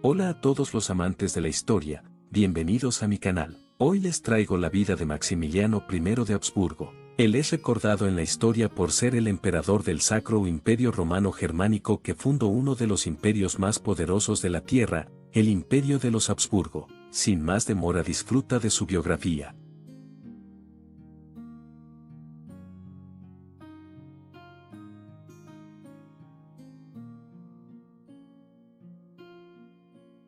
Hola a todos los amantes de la historia, bienvenidos a mi canal. Hoy les traigo la vida de Maximiliano I de Habsburgo. Él es recordado en la historia por ser el emperador del Sacro Imperio Romano Germánico que fundó uno de los imperios más poderosos de la tierra, el Imperio de los Habsburgo. Sin más demora, disfruta de su biografía.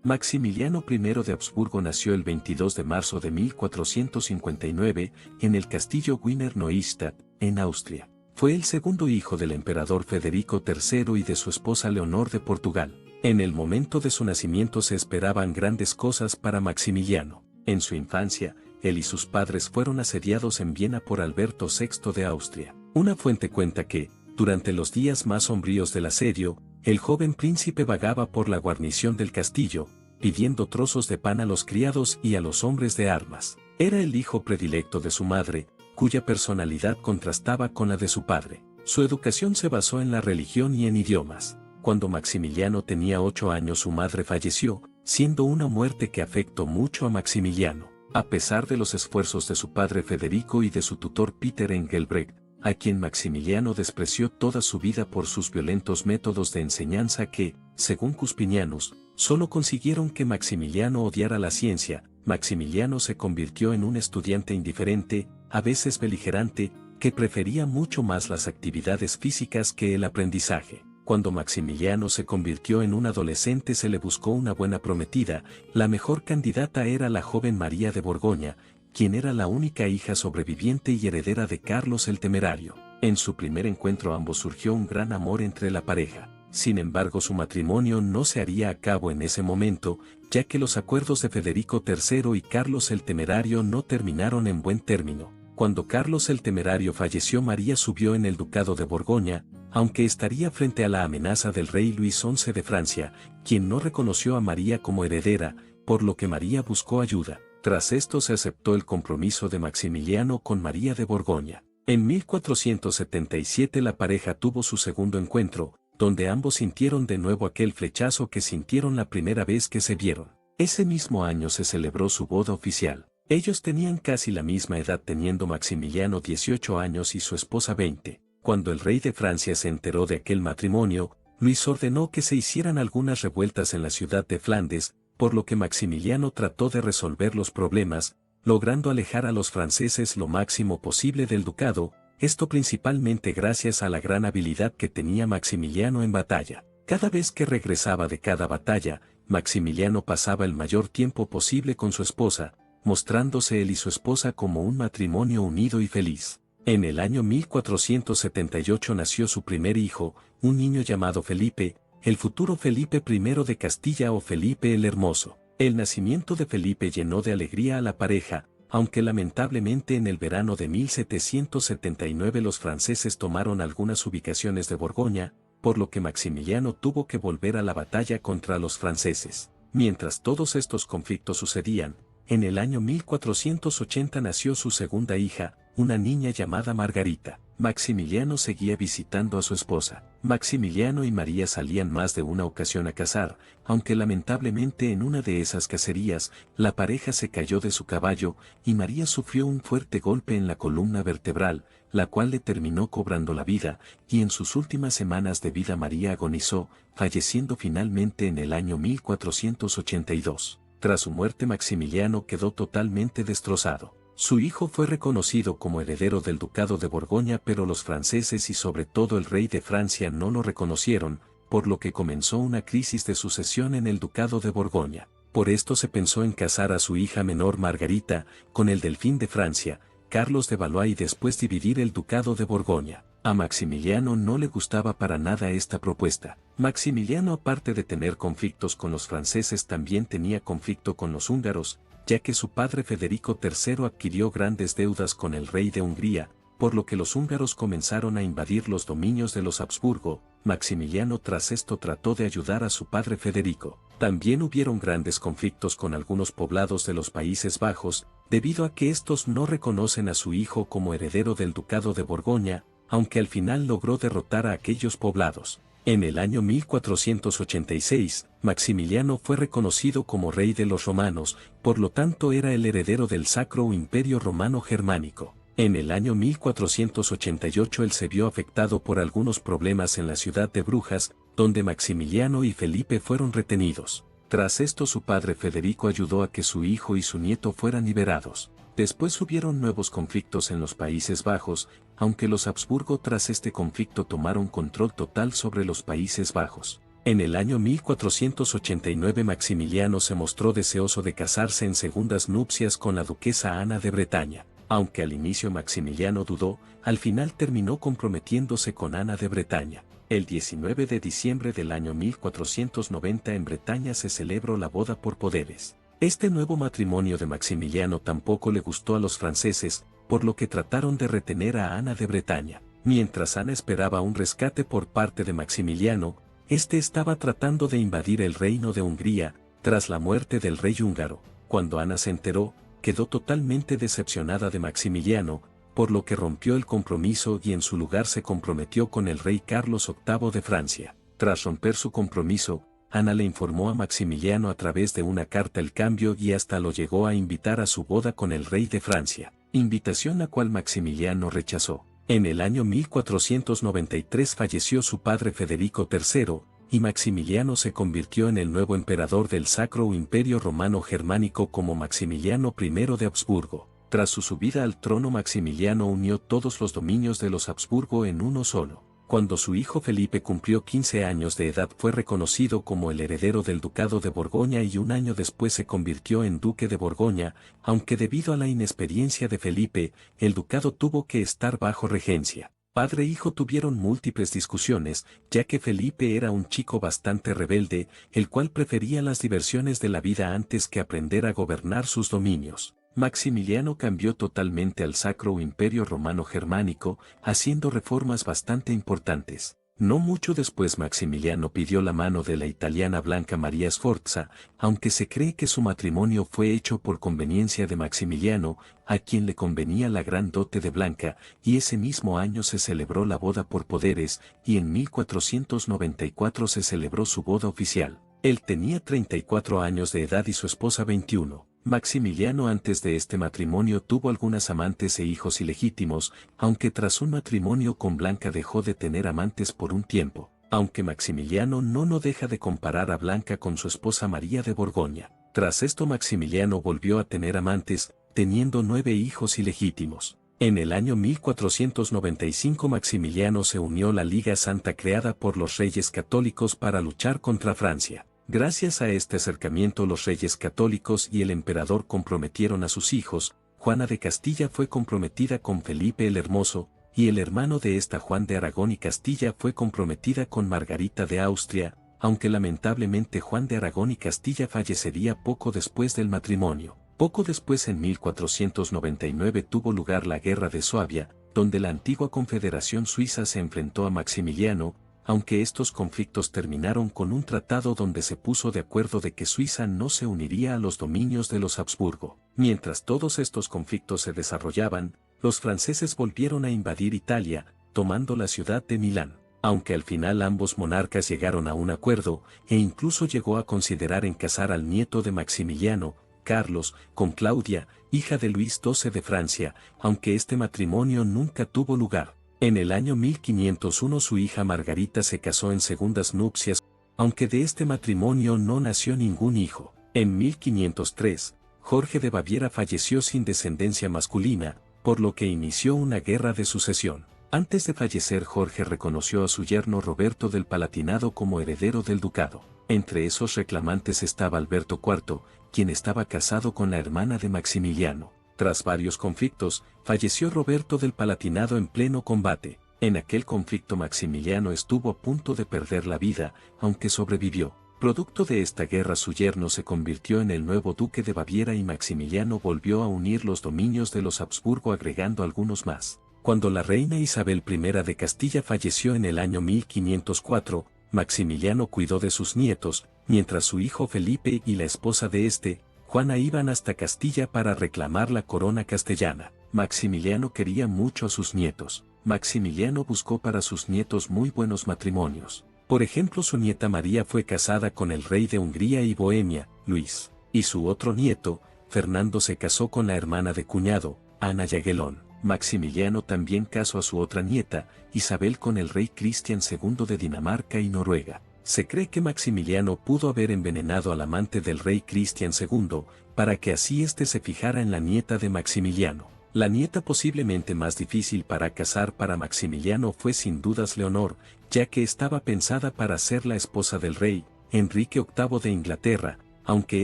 Maximiliano I de Habsburgo nació el 22 de marzo de 1459 en el castillo Wiener Neustadt, en Austria. Fue el segundo hijo del emperador Federico III y de su esposa Leonor de Portugal. En el momento de su nacimiento se esperaban grandes cosas para Maximiliano. En su infancia, él y sus padres fueron asediados en Viena por Alberto VI de Austria. Una fuente cuenta que, durante los días más sombríos del asedio, el joven príncipe vagaba por la guarnición del castillo, pidiendo trozos de pan a los criados y a los hombres de armas. Era el hijo predilecto de su madre, cuya personalidad contrastaba con la de su padre. Su educación se basó en la religión y en idiomas. Cuando Maximiliano tenía 8 años su madre falleció, siendo una muerte que afectó mucho a Maximiliano. A pesar de los esfuerzos de su padre Federico y de su tutor Peter Engelbrecht, a quien Maximiliano despreció toda su vida por sus violentos métodos de enseñanza que, según Cuspinianus, solo consiguieron que Maximiliano odiara la ciencia, Maximiliano se convirtió en un estudiante indiferente, a veces beligerante, que prefería mucho más las actividades físicas que el aprendizaje. Cuando Maximiliano se convirtió en un adolescente se le buscó una buena prometida, la mejor candidata era la joven María de Borgoña, quien era la única hija sobreviviente y heredera de Carlos el Temerario. En su primer encuentro ambos surgió un gran amor entre la pareja. Sin embargo, su matrimonio no se haría a cabo en ese momento, ya que los acuerdos de Federico III y Carlos el Temerario no terminaron en buen término. Cuando Carlos el Temerario falleció, María subió en el ducado de Borgoña, aunque estaría frente a la amenaza del rey Luis XI de Francia, quien no reconoció a María como heredera, por lo que María buscó ayuda. Tras esto se aceptó el compromiso de Maximiliano con María de Borgoña. En 1477 la pareja tuvo su segundo encuentro, donde ambos sintieron de nuevo aquel flechazo que sintieron la primera vez que se vieron. Ese mismo año se celebró su boda oficial. Ellos tenían casi la misma edad, teniendo Maximiliano 18 años y su esposa 20. Cuando el rey de Francia se enteró de aquel matrimonio, Luis ordenó que se hicieran algunas revueltas en la ciudad de Flandes, por lo que Maximiliano trató de resolver los problemas, logrando alejar a los franceses lo máximo posible del ducado, esto principalmente gracias a la gran habilidad que tenía Maximiliano en batalla. Cada vez que regresaba de cada batalla, Maximiliano pasaba el mayor tiempo posible con su esposa, mostrándose él y su esposa como un matrimonio unido y feliz. En el año 1478 nació su primer hijo, un niño llamado Felipe, el futuro Felipe I de Castilla o Felipe el Hermoso. El nacimiento de Felipe llenó de alegría a la pareja, aunque lamentablemente en el verano de 1779 los franceses tomaron algunas ubicaciones de Borgoña, por lo que Maximiliano tuvo que volver a la batalla contra los franceses. Mientras todos estos conflictos sucedían, en el año 1480 nació su segunda hija, una niña llamada Margarita. Maximiliano seguía visitando a su esposa. Maximiliano y María salían más de una ocasión a cazar, aunque lamentablemente en una de esas cacerías, la pareja se cayó de su caballo y María sufrió un fuerte golpe en la columna vertebral, la cual le terminó cobrando la vida, y en sus últimas semanas de vida María agonizó, falleciendo finalmente en el año 1482. Tras su muerte Maximiliano quedó totalmente destrozado. Su hijo fue reconocido como heredero del ducado de Borgoña, pero los franceses y sobre todo el rey de Francia no lo reconocieron, por lo que comenzó una crisis de sucesión en el ducado de Borgoña. Por esto se pensó en casar a su hija menor Margarita con el delfín de Francia, Carlos de Valois, y después dividir el ducado de Borgoña. A Maximiliano no le gustaba para nada esta propuesta. Maximiliano, aparte de tener conflictos con los franceses, también tenía conflicto con los húngaros, ya que su padre Federico III adquirió grandes deudas con el rey de Hungría, por lo que los húngaros comenzaron a invadir los dominios de los Habsburgo. Maximiliano tras esto trató de ayudar a su padre Federico. También hubieron grandes conflictos con algunos poblados de los Países Bajos, debido a que estos no reconocen a su hijo como heredero del ducado de Borgoña, aunque al final logró derrotar a aquellos poblados. En el año 1486, Maximiliano fue reconocido como rey de los romanos, por lo tanto era el heredero del Sacro Imperio Romano Germánico. En el año 1488 él se vio afectado por algunos problemas en la ciudad de Brujas, donde Maximiliano y Felipe fueron retenidos. Tras esto su padre Federico ayudó a que su hijo y su nieto fueran liberados. Después hubieron nuevos conflictos en los Países Bajos, aunque los Habsburgo tras este conflicto tomaron control total sobre los Países Bajos. En el año 1489 Maximiliano se mostró deseoso de casarse en segundas nupcias con la duquesa Ana de Bretaña. Aunque al inicio Maximiliano dudó, al final terminó comprometiéndose con Ana de Bretaña. El 19 de diciembre del año 1490 en Bretaña se celebró la boda por poderes. Este nuevo matrimonio de Maximiliano tampoco le gustó a los franceses, por lo que trataron de retener a Ana de Bretaña. Mientras Ana esperaba un rescate por parte de Maximiliano, este estaba tratando de invadir el reino de Hungría, tras la muerte del rey húngaro. Cuando Ana se enteró, quedó totalmente decepcionada de Maximiliano, por lo que rompió el compromiso y en su lugar se comprometió con el rey Carlos VIII de Francia. Tras romper su compromiso, Ana le informó a Maximiliano a través de una carta el cambio y hasta lo llegó a invitar a su boda con el rey de Francia, invitación la cual Maximiliano rechazó. En el año 1493 falleció su padre Federico III, y Maximiliano se convirtió en el nuevo emperador del Sacro Imperio Romano Germánico como Maximiliano I de Habsburgo. Tras su subida al trono Maximiliano unió todos los dominios de los Habsburgo en uno solo. Cuando su hijo Felipe cumplió 15 años de edad fue reconocido como el heredero del Ducado de Borgoña y un año después se convirtió en Duque de Borgoña, aunque debido a la inexperiencia de Felipe, el ducado tuvo que estar bajo regencia. Padre e hijo tuvieron múltiples discusiones, ya que Felipe era un chico bastante rebelde, el cual prefería las diversiones de la vida antes que aprender a gobernar sus dominios. Maximiliano cambió totalmente al Sacro Imperio Romano Germánico, haciendo reformas bastante importantes. No mucho después Maximiliano pidió la mano de la italiana Blanca María Sforza, aunque se cree que su matrimonio fue hecho por conveniencia de Maximiliano, a quien le convenía la gran dote de Blanca, y ese mismo año se celebró la boda por poderes, y en 1494 se celebró su boda oficial. Él tenía 34 años de edad y su esposa 21. Maximiliano antes de este matrimonio tuvo algunas amantes e hijos ilegítimos, aunque tras un matrimonio con Blanca dejó de tener amantes por un tiempo. Aunque Maximiliano no deja de comparar a Blanca con su esposa María de Borgoña. Tras esto Maximiliano volvió a tener amantes, teniendo 9 hijos ilegítimos. En el año 1495 Maximiliano se unió a la Liga Santa creada por los reyes católicos para luchar contra Francia. Gracias a este acercamiento los reyes católicos y el emperador comprometieron a sus hijos. Juana de Castilla fue comprometida con Felipe el Hermoso, y el hermano de esta Juan de Aragón y Castilla fue comprometida con Margarita de Austria, aunque lamentablemente Juan de Aragón y Castilla fallecería poco después del matrimonio. Poco después en 1499 tuvo lugar la Guerra de Suabia, donde la antigua Confederación Suiza se enfrentó a Maximiliano, aunque estos conflictos terminaron con un tratado donde se puso de acuerdo de que Suiza no se uniría a los dominios de los Habsburgo. Mientras todos estos conflictos se desarrollaban, los franceses volvieron a invadir Italia, tomando la ciudad de Milán. Aunque al final ambos monarcas llegaron a un acuerdo, e incluso llegó a considerar en casar al nieto de Maximiliano, Carlos, con Claudia, hija de Luis XII de Francia, aunque este matrimonio nunca tuvo lugar. En el año 1501 su hija Margarita se casó en segundas nupcias, aunque de este matrimonio no nació ningún hijo. En 1503, Jorge de Baviera falleció sin descendencia masculina, por lo que inició una guerra de sucesión. Antes de fallecer Jorge reconoció a su yerno Roberto del Palatinado como heredero del ducado. Entre esos reclamantes estaba Alberto IV, quien estaba casado con la hermana de Maximiliano. Tras varios conflictos, falleció Roberto del Palatinado en pleno combate. En aquel conflicto Maximiliano estuvo a punto de perder la vida, aunque sobrevivió. Producto de esta guerra su yerno se convirtió en el nuevo duque de Baviera y Maximiliano volvió a unir los dominios de los Habsburgo agregando algunos más. Cuando la reina Isabel I de Castilla falleció en el año 1504, Maximiliano cuidó de sus nietos, mientras su hijo Felipe y la esposa de este, Juana iban hasta Castilla para reclamar la corona castellana. Maximiliano quería mucho a sus nietos. Maximiliano buscó para sus nietos muy buenos matrimonios. Por ejemplo, su nieta María fue casada con el rey de Hungría y Bohemia, Luis, y su otro nieto, Fernando, se casó con la hermana de cuñado, Ana Jagellón. Maximiliano también casó a su otra nieta, Isabel, con el rey Cristian II de Dinamarca y Noruega. Se cree que Maximiliano pudo haber envenenado al amante del rey Cristian II, para que así éste se fijara en la nieta de Maximiliano. La nieta posiblemente más difícil para casar para Maximiliano fue sin dudas Leonor, ya que estaba pensada para ser la esposa del rey, Enrique VIII de Inglaterra, aunque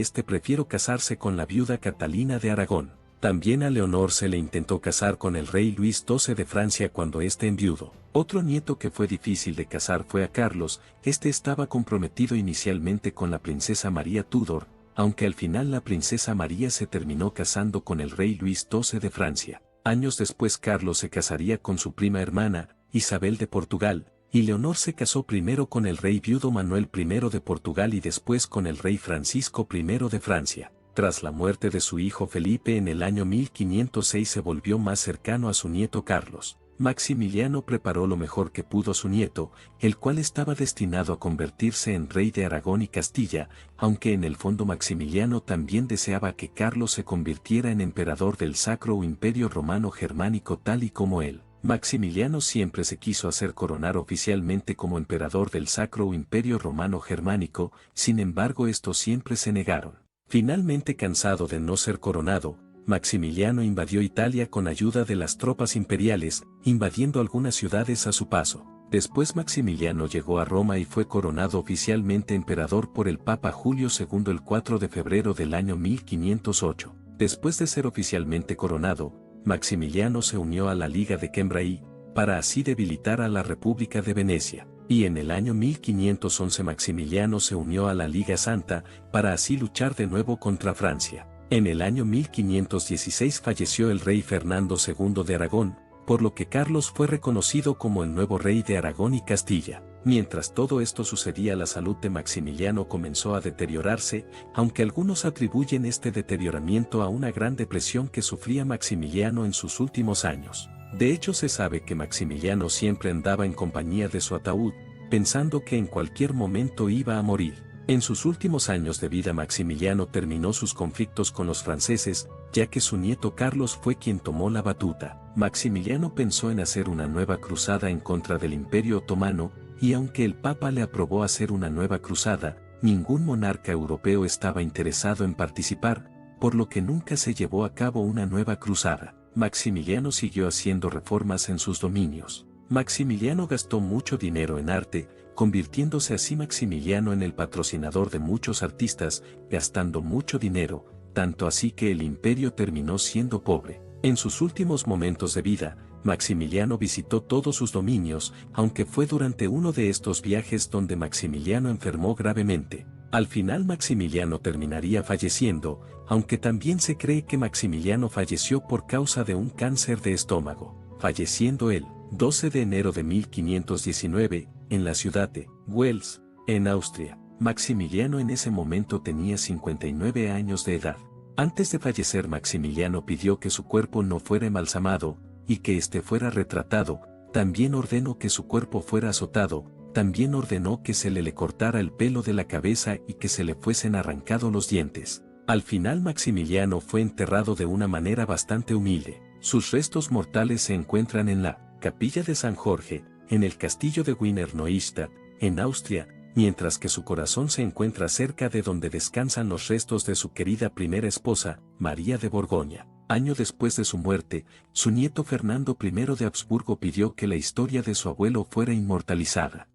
éste prefirió casarse con la viuda Catalina de Aragón. También a Leonor se le intentó casar con el rey Luis XII de Francia cuando éste enviudó. Otro nieto que fue difícil de casar fue a Carlos. Este estaba comprometido inicialmente con la princesa María Tudor, aunque al final la princesa María se terminó casando con el rey Luis XII de Francia. Años después Carlos se casaría con su prima hermana, Isabel de Portugal, y Leonor se casó primero con el rey viudo Manuel I de Portugal y después con el rey Francisco I de Francia. Tras la muerte de su hijo Felipe en el año 1506 se volvió más cercano a su nieto Carlos. Maximiliano preparó lo mejor que pudo a su nieto, el cual estaba destinado a convertirse en rey de Aragón y Castilla, aunque en el fondo Maximiliano también deseaba que Carlos se convirtiera en emperador del Sacro Imperio Romano Germánico tal y como él. Maximiliano siempre se quiso hacer coronar oficialmente como emperador del Sacro Imperio Romano Germánico, sin embargo estos siempre se negaron. Finalmente, cansado de no ser coronado, Maximiliano invadió Italia con ayuda de las tropas imperiales, invadiendo algunas ciudades a su paso. Después Maximiliano llegó a Roma y fue coronado oficialmente emperador por el Papa Julio II el 4 de febrero del año 1508. Después de ser oficialmente coronado, Maximiliano se unió a la Liga de Cambrai, para así debilitar a la República de Venecia. Y en el año 1511 Maximiliano se unió a la Liga Santa, para así luchar de nuevo contra Francia. En el año 1516 falleció el rey Fernando II de Aragón, por lo que Carlos fue reconocido como el nuevo rey de Aragón y Castilla. Mientras todo esto sucedía, la salud de Maximiliano comenzó a deteriorarse, aunque algunos atribuyen este deterioramiento a una gran depresión que sufría Maximiliano en sus últimos años. De hecho, se sabe que Maximiliano siempre andaba en compañía de su ataúd, pensando que en cualquier momento iba a morir. En sus últimos años de vida Maximiliano terminó sus conflictos con los franceses, ya que su nieto Carlos fue quien tomó la batuta. Maximiliano pensó en hacer una nueva cruzada en contra del Imperio Otomano, y aunque el Papa le aprobó hacer una nueva cruzada, ningún monarca europeo estaba interesado en participar, por lo que nunca se llevó a cabo una nueva cruzada. Maximiliano siguió haciendo reformas en sus dominios. Maximiliano gastó mucho dinero en arte, convirtiéndose así Maximiliano en el patrocinador de muchos artistas, gastando mucho dinero, tanto así que el imperio terminó siendo pobre. En sus últimos momentos de vida, Maximiliano visitó todos sus dominios, aunque fue durante uno de estos viajes donde Maximiliano enfermó gravemente. Al final Maximiliano terminaría falleciendo, aunque también se cree que Maximiliano falleció por causa de un cáncer de estómago, falleciendo el 12 de enero de 1519, en la ciudad de Wels, en Austria. Maximiliano en ese momento tenía 59 años de edad. Antes de fallecer Maximiliano pidió que su cuerpo no fuera embalsamado, y que éste fuera retratado, también ordenó que su cuerpo fuera azotado, también ordenó que se le cortara el pelo de la cabeza y que se le fuesen arrancados los dientes. Al final Maximiliano fue enterrado de una manera bastante humilde. Sus restos mortales se encuentran en la Capilla de San Jorge, en el castillo de Wiener Neustadt, en Austria, mientras que su corazón se encuentra cerca de donde descansan los restos de su querida primera esposa, María de Borgoña. Año después de su muerte, su nieto Fernando I de Habsburgo pidió que la historia de su abuelo fuera inmortalizada.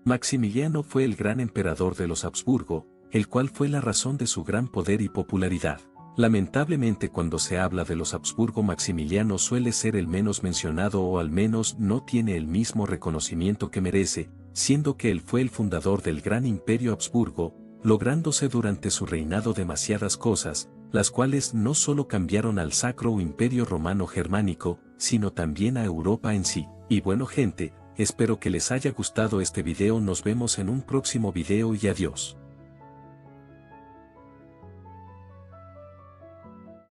Maximiliano fue el gran emperador de los Habsburgo, el cual fue la razón de su gran poder y popularidad. Lamentablemente, cuando se habla de los Habsburgo, Maximiliano suele ser el menos mencionado o al menos no tiene el mismo reconocimiento que merece, siendo que él fue el fundador del gran imperio Habsburgo, lográndose durante su reinado demasiadas cosas, las cuales no solo cambiaron al Sacro Imperio Romano Germánico, sino también a Europa en sí. Y bueno gente, espero que les haya gustado este video, nos vemos en un próximo video y adiós.